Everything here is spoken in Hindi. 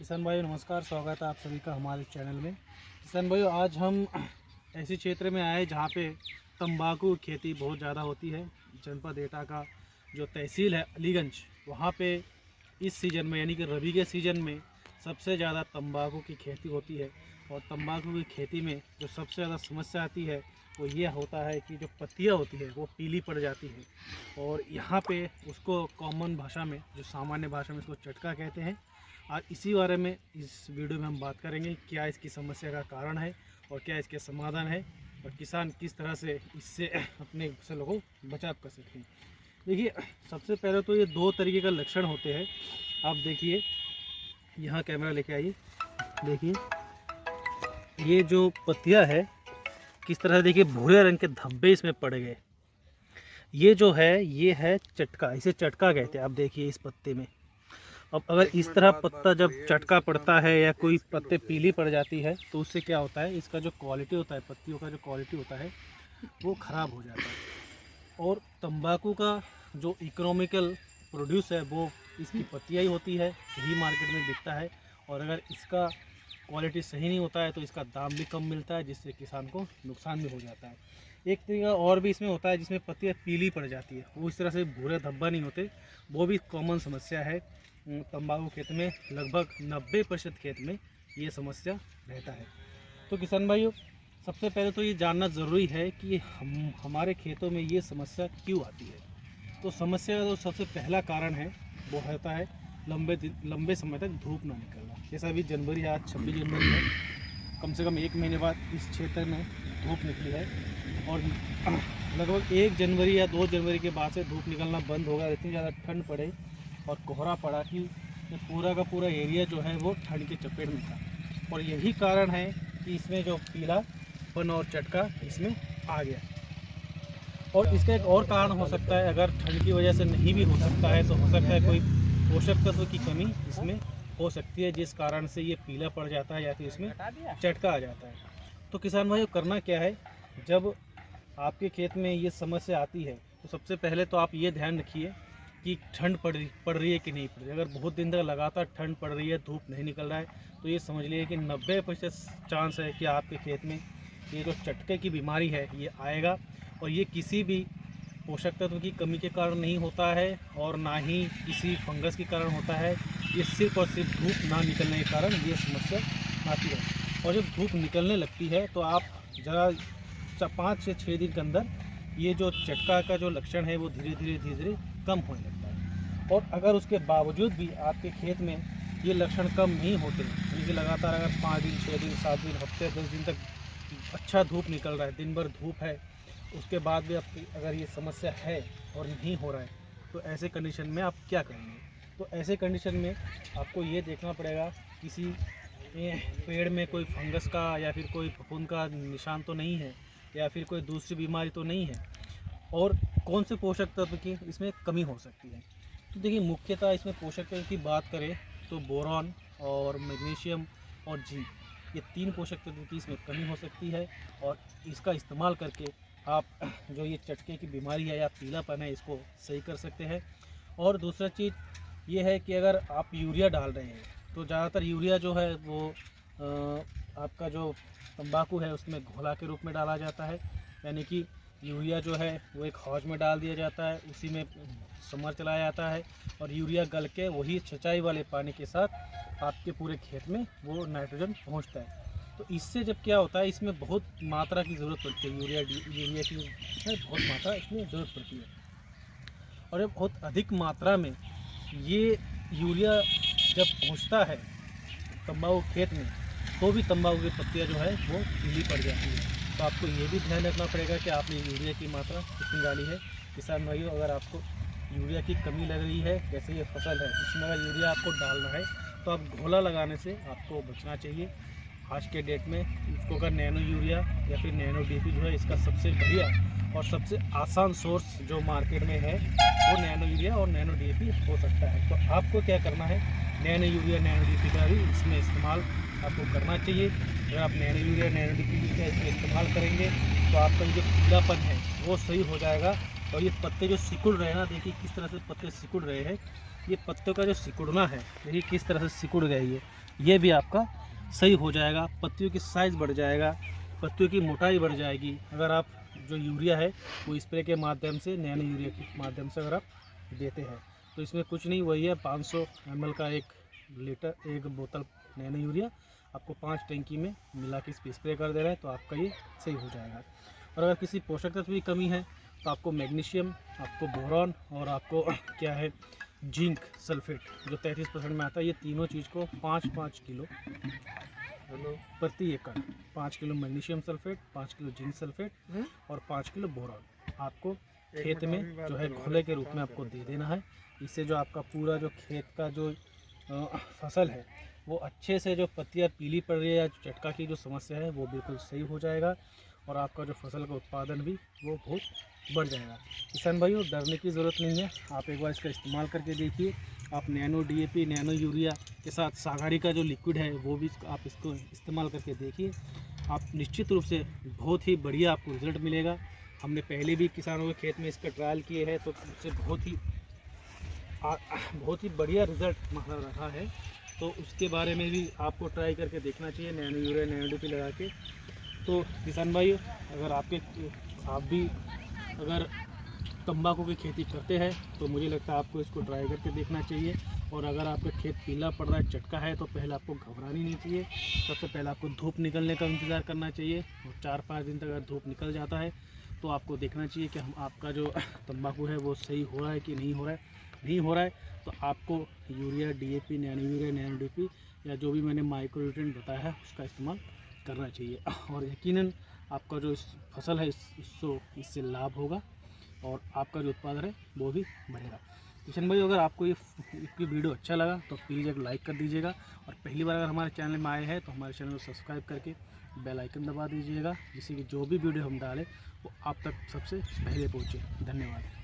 किसान भाइयों नमस्कार, स्वागत है आप सभी का हमारे चैनल में। किसान भाइयों, आज हम ऐसे क्षेत्र में आए जहाँ पे तंबाकू की खेती बहुत ज़्यादा होती है। जनपद एटा का जो तहसील है अलीगंज, वहाँ पे इस सीज़न में यानी कि रबी के सीज़न में सबसे ज़्यादा तंबाकू की खेती होती है। और तंबाकू की खेती में जो सबसे ज़्यादा समस्या आती है वो ये होता है कि जो पत्तियाँ होती है वो पीली पड़ जाती है। और यहाँ पे उसको कॉमन भाषा में, जो सामान्य भाषा में, उसको चटका कहते हैं। आज इसी बारे में इस वीडियो में हम बात करेंगे, क्या इसकी समस्या का कारण है और क्या इसके समाधान है और किसान किस तरह से इससे अपने फसलों को बचाव कर सकते हैं। देखिए, सबसे पहले तो ये दो तरीके का लक्षण होते हैं। आप देखिए, यहाँ कैमरा लेके आइए, देखिए ये जो पत्तियाँ है किस तरह से, देखिए भूरे रंग के धब्बे इसमें पड़ गए। ये जो है ये है चटका, इसे चटका कहते हैं। आप देखिए इस पत्ते में, अब अगर इस तरह पत्ता जब चटका पड़ता है या कोई पत्ते पीली पड़ जाती है तो उससे क्या होता है, इसका जो क्वालिटी होता है, पत्तियों का जो क्वालिटी होता है वो ख़राब हो जाता है। और तंबाकू का जो इकोनॉमिकल प्रोड्यूस है वो इसकी पत्तियाँ ही होती है, यही मार्केट में बिकता है। और अगर इसका क्वालिटी सही नहीं होता है तो इसका दाम भी कम मिलता है, जिससे किसान को नुकसान भी हो जाता है। एक तरीका और भी इसमें होता है जिसमें पत्तियाँ पीली पड़ जाती है, वो इस तरह से भूरे धब्बा नहीं होते, वो भी कॉमन समस्या है। तंबाकू खेत में लगभग 90% खेत में ये समस्या रहता है। तो किसान भाइयों, सबसे पहले तो ये जानना ज़रूरी है कि हमारे खेतों में ये समस्या क्यों आती है। तो समस्या का जो सबसे पहला कारण है वो होता है लंबे समय तक धूप ना निकलना। जैसा अभी जनवरी है, आज 26 जनवरी है, कम से कम 1 महीने बाद इस क्षेत्र में धूप निकली है। और लगभग 1 जनवरी या 2 जनवरी के बाद से धूप निकलना बंद होगा। इतनी ज़्यादा ठंड पड़े और कोहरा पड़ा कि पूरा का पूरा एरिया जो है वो ठंड के चपेट में था। और यही कारण है कि इसमें जो पीलापन और चटका इसमें आ गया। और इसका एक और कारण हो सकता है, अगर ठंड की वजह से नहीं भी हो सकता है तो हो सकता है कोई पोषक तत्व की कमी इसमें हो सकती है, जिस कारण से ये पीला पड़ जाता है या फिर इसमें चटका आ जाता है। तो किसान भाइयों, करना क्या है, जब आपके खेत में ये समस्या आती है तो सबसे पहले तो आप ये ध्यान रखिए कि ठंड पड़ रही है कि नहीं पड़ रही है। अगर बहुत दिन तक लगातार ठंड पड़ रही है, धूप नहीं निकल रहा है, तो ये समझ लीजिए कि 90% चांस है कि आपके खेत में ये जो चटके की बीमारी है ये आएगा। और ये किसी भी पोषक तत्व की कमी के कारण नहीं होता है और ना ही किसी फंगस के कारण होता है। ये सिर्फ और सिर्फ धूप ना निकलने के कारण ये समस्या आती है। और जब धूप निकलने लगती है तो आप ज़रा 5 से 6 दिन के अंदर ये जो चटका का जो लक्षण है वो धीरे धीरे कम होने लगता है। और अगर उसके बावजूद भी आपके खेत में ये लक्षण कम नहीं होते, यानी कि लगातार अगर 5 दिन, 6 दिन, 7 दिन, हफ्ते, 10 दिन तक अच्छा धूप निकल रहा है, दिन भर धूप है, उसके बाद भी आपकी अगर ये समस्या है और नहीं हो रहा है, तो ऐसे कंडीशन में आप क्या करेंगे। तो ऐसे कंडीशन में आपको ये देखना पड़ेगा किसी पेड़ में कोई फंगस का या फिर कोई फफूंद का निशान तो नहीं है, या फिर कोई दूसरी बीमारी तो नहीं है, और कौन से पोषक तत्व की इसमें कमी हो सकती है। तो देखिए, मुख्यतः इसमें पोषक तत्व की बात करें तो बोरॉन और मैग्नीशियम और जिंक, ये 3 पोषक तत्व की इसमें कमी हो सकती है। और इसका इस्तेमाल करके आप जो ये चटके की बीमारी है या पीलापन है इसको सही कर सकते हैं। और दूसरा चीज़ ये है कि अगर आप यूरिया डाल रहे हैं तो ज़्यादातर यूरिया जो है वो आपका जो तंबाकू है उसमें घोला के रूप में डाला जाता है। यानी कि यूरिया जो है वो एक हौज में डाल दिया जाता है, उसी में समर चलाया जाता है और यूरिया गल के वही सिंचाई वाले पानी के साथ आपके पूरे खेत में वो नाइट्रोजन पहुंचता है। तो इससे जब क्या होता है, इसमें बहुत मात्रा की ज़रूरत पड़ती है, यूरिया की बहुत मात्रा इसमें ज़रूरत पड़ती है। और जब बहुत अधिक मात्रा में ये यूरिया जब पहुंचता है तंबाकू खेत में, तो भी तंबाकू की पत्तियाँ जो है वो पीली पड़ जाती है। तो आपको ये भी ध्यान रखना पड़ेगा कि आपने यूरिया की मात्रा कितनी डाली है। किसान भाइयों, अगर आपको यूरिया की कमी लग रही है, जैसे ये फसल है इसमें अगर यूरिया आपको डालना है तो आप घोला लगाने से आपको बचना चाहिए। आज के डेट में इसको अगर नैनो यूरिया या फिर नैनो डीपी जो है, इसका सबसे बढ़िया और सबसे आसान सोर्स जो मार्केट में है वो नैनो यूरिया और नैनो डीपी हो सकता है। तो आपको क्या करना है, नैनो यूरिया नैनो डीपी का भी इसमें इस्तेमाल आपको करना चाहिए। अगर आप नैनो यूरिया नैनो डीपी का इसमें इस्तेमाल करेंगे तो आपका जो पीलापन है वो सही हो जाएगा और ये पत्ते जो सिकुड़ रहे हैं ना, देखिए किस तरह से पत्ते सिकुड़ रहे हैं। ये पत्तों का जो सिकुड़ना है, देखिए किस तरह से सिकुड़ गया ये भी आपका सही हो जाएगा। पत्तियों की साइज़ बढ़ जाएगा, पत्तियों की मोटाई बढ़ जाएगी। अगर आप जो यूरिया है वो स्प्रे के माध्यम से, नैनो यूरिया के माध्यम से अगर आप देते हैं तो इसमें कुछ नहीं, वही है 500 ml का 1 बोतल नैनो यूरिया आपको 5 टैंकी में मिला के स्प्रे कर दे रहा है, तो आपका ये सही हो जाएगा। और अगर किसी पोषक तत्व की कमी है तो आपको मैग्नीशियम, आपको बोरॉन और आपको क्या है जिंक सल्फेट जो 33% में आता है, ये तीनों चीज़ को 5-5 किलो प्रति एकड़, 5 kilo magnesium sulphate, 5 kilo zinc sulphate और 5 किलो बोरॉन आपको खेत में जो है घोले के रूप में आपको दे देना है। इससे जो आपका पूरा जो खेत का जो फसल है वो अच्छे से, जो पत्तियाँ पीली पड़ रही है या चटका की जो समस्या है वो बिल्कुल सही हो जाएगा और आपका जो फसल का उत्पादन भी वो बहुत बढ़ जाएगा। किसान भाइयों, डरने की ज़रूरत नहीं है, आप एक बार इसका इस्तेमाल करके देखिए। आप नैनो DAP, नैनो यूरिया के साथ सागाड़ी का जो लिक्विड है वो भी आप इसको इस्तेमाल करके देखिए। आप निश्चित रूप से बहुत ही बढ़िया आपको रिज़ल्ट मिलेगा। हमने पहले भी किसानों के खेत में इसका ट्रायल किए हैं तो उससे बहुत ही बढ़िया रिज़ल्ट मतलब रहा है। तो उसके बारे में भी आपको ट्राई करके देखना चाहिए, नैनो यूरिया, नैनो DAP लगा के। तो किसान भाई, अगर आप भी अगर तंबाकू की खेती करते हैं तो मुझे लगता है आपको इसको ट्राई करके देखना चाहिए। और अगर आपका खेत पीला पड़ रहा है, चटका है, तो पहले आपको घबरानी नहीं चाहिए। सबसे पहले आपको धूप निकलने का इंतज़ार करना चाहिए और 4-5 दिन तक अगर धूप निकल जाता है तो आपको देखना चाहिए कि आपका जो तंबाकू है वो सही हो रहा है कि नहीं हो रहा है। नहीं हो रहा है तो आपको urea, DAP, nano urea, nano DAP या जो भी मैंने माइक्रो न्यूट्रिएंट बताया है उसका इस्तेमाल करना चाहिए। और यकीनन आपका जो फसल है इससे लाभ होगा और आपका जो उत्पादन है वो भी बढ़ेगा। किशन भाई, अगर आपको ये वीडियो अच्छा लगा तो प्लीज़ एक लाइक कर दीजिएगा और पहली बार अगर हमारे चैनल में आए हैं तो हमारे चैनल को सब्सक्राइब करके बेल आइकन दबा दीजिएगा, जिससे कि जो भी वीडियो हम डालें वो आप तक सबसे पहले पहुँचे। धन्यवाद।